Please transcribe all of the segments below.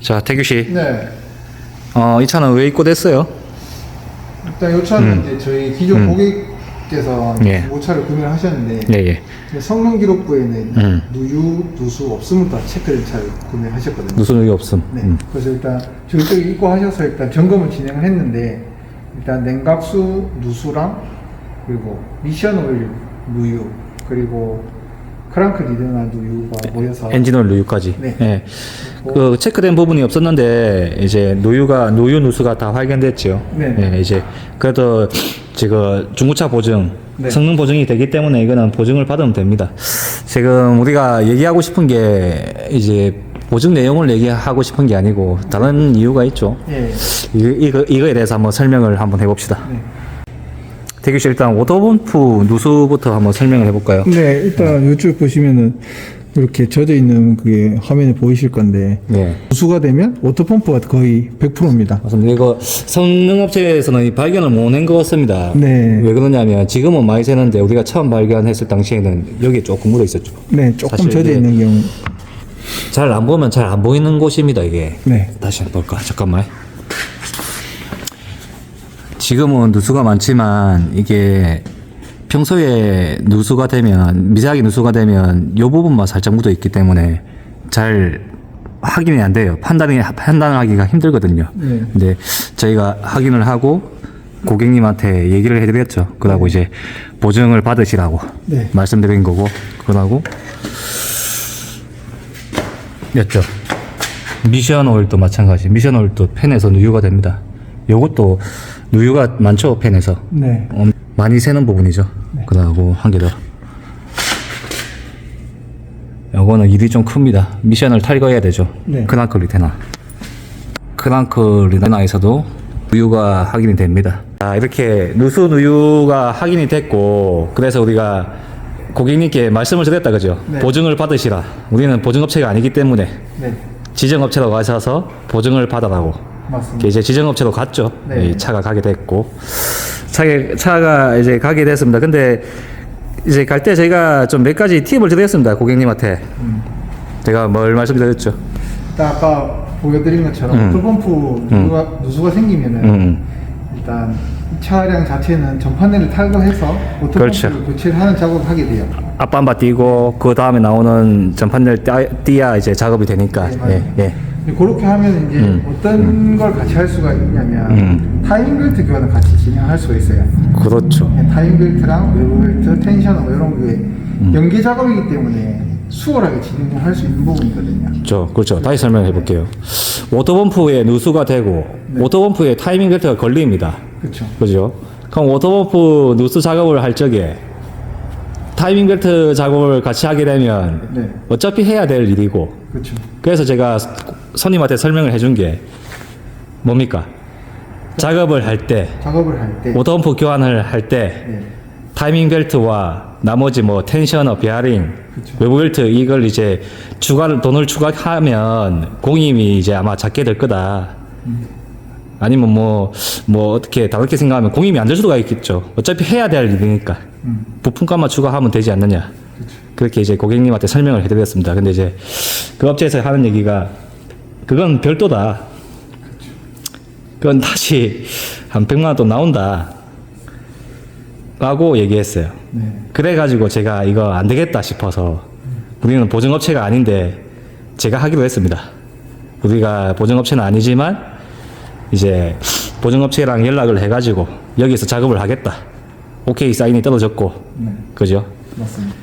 자, 태규 씨. 네. 이 차는 왜 입고됐어요? 일단 이 차는 이제 저희 기존 고객께서 예. 이 차를 구매를 하셨는데 예. 성능 기록부에는 누유, 누수 없음을 다 체크를 잘 구매하셨거든요. 누수는 없음. 네. 그래서 일단 저희 쪽에 입고하셔서 일단 점검을 진행을 했는데 일단 냉각수 누수랑 그리고 미션 오일 누유 그리고 크랑크 리드나 누유가 모여서 엔진오일 누유까지. 네. 예. 그 체크된 부분이 없었는데 이제 누유 누수가 다 발견됐죠. 네. 예, 이제 그래도 지금 중고차 보증, 네. 성능 보증이 되기 때문에 이거는 보증을 받으면 됩니다. 지금 우리가 얘기하고 싶은 게 이제 보증 내용을 얘기하고 싶은 게 아니고 다른 이유가 있죠. 예. 이거에 대해서 한번 설명을 한번 해봅시다. 네. 태규 씨 일단 워터펌프 누수부터 한번 설명을 해볼까요? 네, 일단 이쪽 보시면은 이렇게 젖어 있는 그게 화면에 보이실 건데 네. 누수가 되면 워터펌프가 거의 100%입니다. 맞습니다. 이거 성능업체에서는 이 발견을 못 낸 것 같습니다. 네. 왜 그러냐면 지금은 많이 새는데 우리가 처음 발견했을 당시에는 여기에 조금 묻어 있었죠. 네, 조금 사실 젖어 이게 있는 경우. 잘 안 보면 잘 안 보이는 곳입니다, 이게. 네. 다시 한번 볼까? 잠깐만. 지금은 누수가 많지만 이게 평소에 누수가 되면 미세하게 누수가 되면 이 부분만 살짝 묻어 있기 때문에 잘 확인이 안 돼요. 판단하기가 힘들거든요. 네. 근데 저희가 확인을 하고 고객님한테 얘기를 해드렸죠. 그러고 이제 보증을 받으시라고 네. 말씀드린 거고, 그러고 였죠. 미션 오일도 마찬가지. 미션 오일도 팬에서 누유가 됩니다. 요것도 누유가 많죠, 팬에서. 네. 많이 새는 부분이죠. 그러고 한 개 더. 요거는 일이 좀 큽니다. 미션을 탈거해야 되죠. 네. 크랑크 리테나. 크랑크 리테나에서도 누유가 확인이 됩니다. 자, 이렇게 누유가 확인이 됐고, 그래서 우리가 고객님께 말씀을 드렸다, 그죠? 네. 보증을 받으시라. 우리는 보증업체가 아니기 때문에 네. 지정업체로 가셔서 보증을 받아라고. 맞습니다. 이제 지정업체로 갔죠. 네. 이 차가 가게 됐고, 차가 이제 가게 됐습니다. 근데 이제 갈 때 저희가 좀 몇 가지 팁을 드렸습니다, 고객님한테. 제가 뭘 말씀드렸죠? 일단 아까 보여드린 것처럼 워터펌프 누수가 생기면은 일단 이 차량 자체는 전판넬을 탈거해서 워터펌프를 그렇죠. 교체를 하는 작업을 하게 돼요. 앞반바 띄고 그 다음에 나오는 전판넬 띄야 이제 작업이 되니까. 네, 맞아요. 예. 그렇게 하면 이제 어떤 걸 같이 할 수가 있냐면 타임 벨트 교환을 같이 진행할 수가 있어요. 그렇죠. 네, 타임 벨트랑 외부 벨트, 텐셔너 뭐 이런 게 연계 작업이기 때문에 수월하게 진행을 할 수 있는 부분이거든요. 그렇죠. 다시 설명해 볼게요. 워터펌프에 누수가 되고 워터펌프에 타이밍 벨트가 걸립니다. 그렇죠. 그죠? 그럼 워터펌프 누수 작업을 할 적에 타이밍 벨트 작업을 같이 하게 되면 네. 어차피 해야 될 일이고, 그렇죠. 그래서 제가 손님한테 설명을 해준 게 뭡니까? 작업을 할 때, 작업을 할 때 워터펌프 교환을 할 때 네. 타이밍 벨트와 나머지 뭐 텐셔너, 베어링, 그쵸. 외부 벨트 이걸 이제 돈을 추가하면 공임이 이제 아마 작게 될 거다. 아니면 뭐 어떻게 다르게 생각하면 공임이 안 될 수가 있겠죠. 어차피 해야 될 일이니까 부품값만 추가하면 되지 않느냐. 그렇게 이제 고객님한테 설명을 해드렸습니다. 근데 이제 그 업체에서 하는 얘기가 그건 별도다. 그건 다시 한 100만 원 돈 나온다. 라고 얘기했어요. 네. 그래가지고 제가 이거 안 되겠다 싶어서 우리는 보증업체가 아닌데 제가 하기로 했습니다. 우리가 보증업체는 아니지만 이제 보증업체랑 연락을 해가지고 여기서 작업을 하겠다. 오케이 사인이 떨어졌고, 그죠? 맞습니다.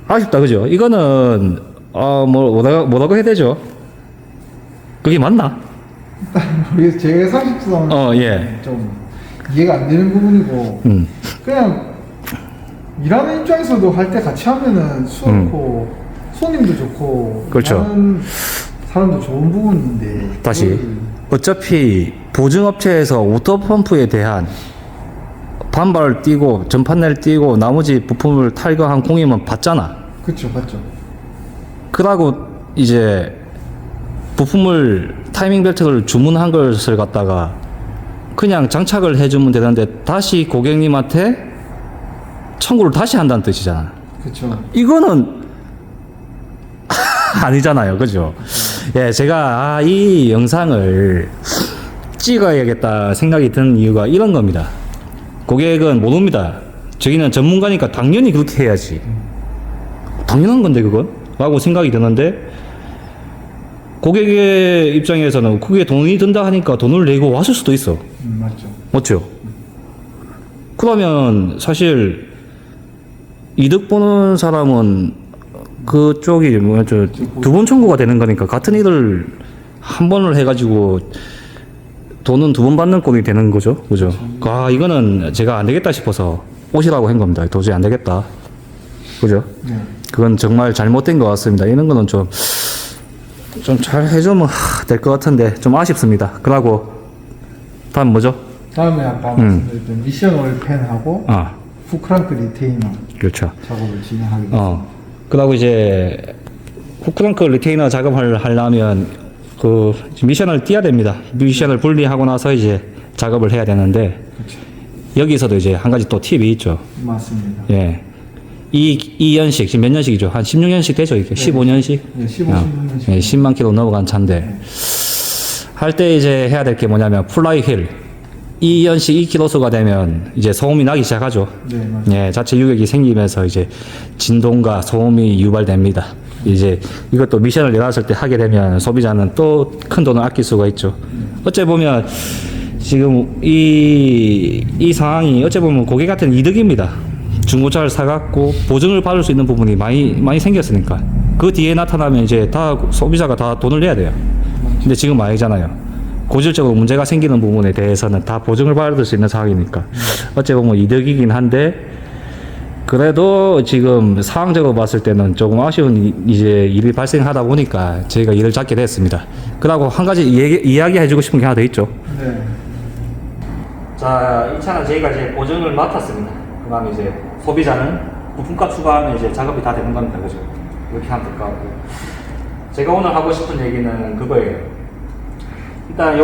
아쉽다, 그죠? 이거는 뭐라고 해야 되죠? 그게 맞나? 그래서 제 30도 예. 좀 이해가 안 되는 부분이고 그냥 일하는 입장에서도 할 때 같이 하면은 수월고 손님도 좋고 그렇죠. 일하는 사람도 좋은 부분인데 다시 그걸 어차피 보증업체에서 워터펌프에 대한 반발을 띄고 전판넬 띄고 나머지 부품을 탈거한 공임은 받잖아. 그쵸 맞죠. 그러고 이제 부품을 타이밍 벨트를 주문한 것을 갖다가 그냥 장착을 해주면 되는데 다시 고객님한테 청구를 다시 한다는 뜻이잖아. 그쵸. 이거는 아니잖아요, 그죠? 예, 제가 이 영상을 찍어야겠다 생각이 든 이유가 이런 겁니다. 고객은 모릅니다. 저기는 전문가니까 당연히 그렇게 해야지. 당연한 건데 그건? 라고 생각이 드는데 고객의 입장에서는 그게 돈이 든다 하니까 돈을 내고 왔을 수도 있어. 맞죠. 맞죠? 그러면 사실 이득 보는 사람은 그쪽이 뭐죠? 두 번 청구가 되는 거니까 같은 일을 한 번을 해가지고 돈은 두 번 받는 꼴이 되는 거죠, 그죠? 아 이거는 제가 안 되겠다 싶어서 오시라고 한 겁니다. 도저히 안 되겠다, 그죠? 네. 그건 정말 잘못된 것 같습니다. 이런 거는 좀 잘 해주면 될 것 같은데 좀 아쉽습니다. 그러고 다음 뭐죠? 다음에 아까 말씀드렸던 미션 오일 펜하고 아 후크랑크 리테이너 그렇죠. 작업을 진행하게 됐습니다. 그러고 이제 후크랑크 리테이너 작업을 하려면 그 미션을 띄어야 됩니다. 미션을 분리하고 나서 이제 작업을 해야 되는데 그렇죠. 여기서도 이제 한 가지 또 팁이 있죠. 맞습니다. 예. 이 연식 지금 몇 년식이죠? 한 16년씩 되죠, 이게? 15년씩? 네, 15년씩. 예, 10만 킬로 넘어간 차인데 할 때 이제 해야 될 게 뭐냐면 플라이 휠 이 연식 2km수가 되면 이제 소음이 나기 시작하죠. 네, 맞아요. 예, 자체 유격이 생기면서 이제 진동과 소음이 유발됩니다. 이제 이것도 미션을 내놨을 때 하게 되면 소비자는 또 큰 돈을 아낄 수가 있죠. 어째 보면 지금 이 상황이 어째 보면 고객한테는 이득입니다. 중고차를 사갖고 보증을 받을 수 있는 부분이 많이 생겼으니까 그 뒤에 나타나면 이제 다 소비자가 다 돈을 내야 돼요. 근데 지금 아니잖아요. 고질적으로 문제가 생기는 부분에 대해서는 다 보증을 받을 수 있는 상황이니까 어째 보면 이득이긴 한데 그래도 지금 상황적으로 봤을 때는 조금 아쉬운 이제 일이 발생하다 보니까 저희가 일을 잡게 됐습니다. 그러고 한 가지 이야기 해주고 싶은 게 하나 더 있죠. 네. 자, 이 차는 저희가 이제 보증을 맡았습니다. 그 다음에 이제 소비자는 부품값 추가하면 이제 작업이 다 되는 겁니다. 그죠? 이렇게 하면 될 것 같고. 제가 오늘 하고 싶은 얘기는 그거예요. 일단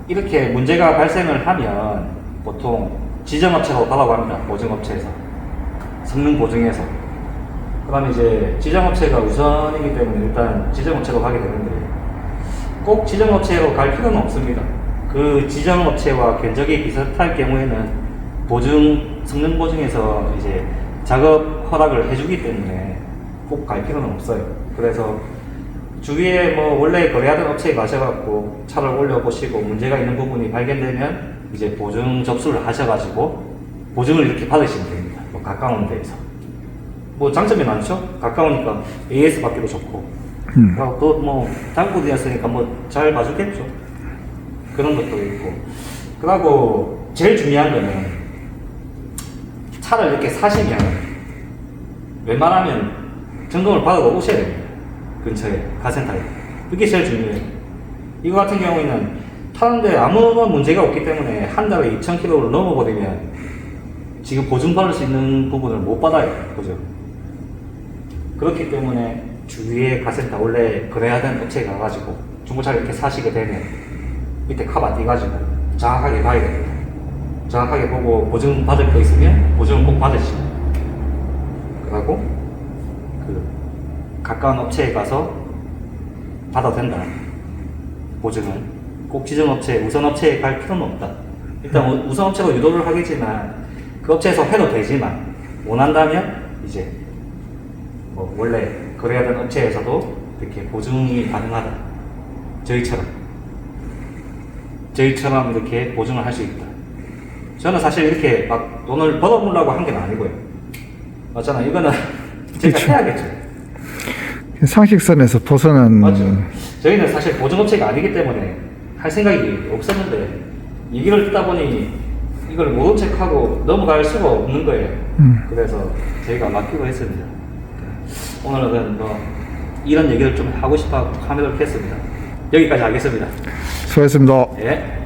이렇게 문제가 발생을 하면 보통 지정업체로 가라고 합니다. 보증업체에서. 성능 보증에서. 그 다음에 이제 지정업체가 우선이기 때문에 일단 지정업체로 가게 되는데 꼭 지정업체로 갈 필요는 없습니다. 그 지정업체와 견적이 비슷할 경우에는 성능 보증에서 이제 작업 허락을 해주기 때문에 꼭 갈 필요는 없어요. 그래서 주위에 뭐 원래 거래하던 업체에 가셔갖고 차를 올려보시고 문제가 있는 부분이 발견되면 이제 보증 접수를 하셔가지고 보증을 이렇게 받으시면 됩니다. 뭐 가까운 데에서. 뭐 장점이 많죠? 가까우니까 AS 받기도 좋고. 그리고 또 뭐 단골이었으니까 뭐 잘 봐주겠죠. 그런 것도 있고. 그리고 제일 중요한 거는 차를 이렇게 사시면 웬만하면 점검을 받아서 오셔야 됩니다. 근처에 카센터에. 그게 제일 중요해요. 이거 같은 경우에는 타는데 아무런 문제가 없기 때문에 한 달에 2,000km를 넘어버리면 지금 보증받을 수 있는 부분을 못 받아요. 그죠? 그렇기 때문에 주위에 카센터 원래 거래하던 업체에 가가지고 중고차를 이렇게 사시게 되면 밑에 카바 띄가지고 정확하게 봐야 됩니다. 정확하게 보고 보증 받을 거 있으면 보증을 꼭 받으시고 그리고 그 가까운 업체에 가서 받아도 된다. 보증은 꼭 지정업체, 우선업체에 갈 필요는 없다. 일단 우선업체로 유도를 하겠지만 그 업체에서 해도 되지만 원한다면 이제 뭐 원래 거래하던 업체에서도 이렇게 보증이 가능하다. 저희처럼 이렇게 보증을 할 수 있다. 저는 사실 이렇게 막 돈을 벌어보려고 한 게 아니고요. 맞잖아. 이거는 제가 그쵸. 해야겠죠. 상식선에서 벗어난 맞죠. 저희는 사실 보증업체가 아니기 때문에 할 생각이 없었는데 얘기를 듣다 보니 이걸 모른 척하고 넘어갈 수가 없는 거예요. 음. 그래서 저희가 맡기고 했습니다. 오늘은 뭐 이런 얘기를 좀 하고 싶어 카메라를 켰습니다. 여기까지 하겠습니다. 수고했습니다. 예.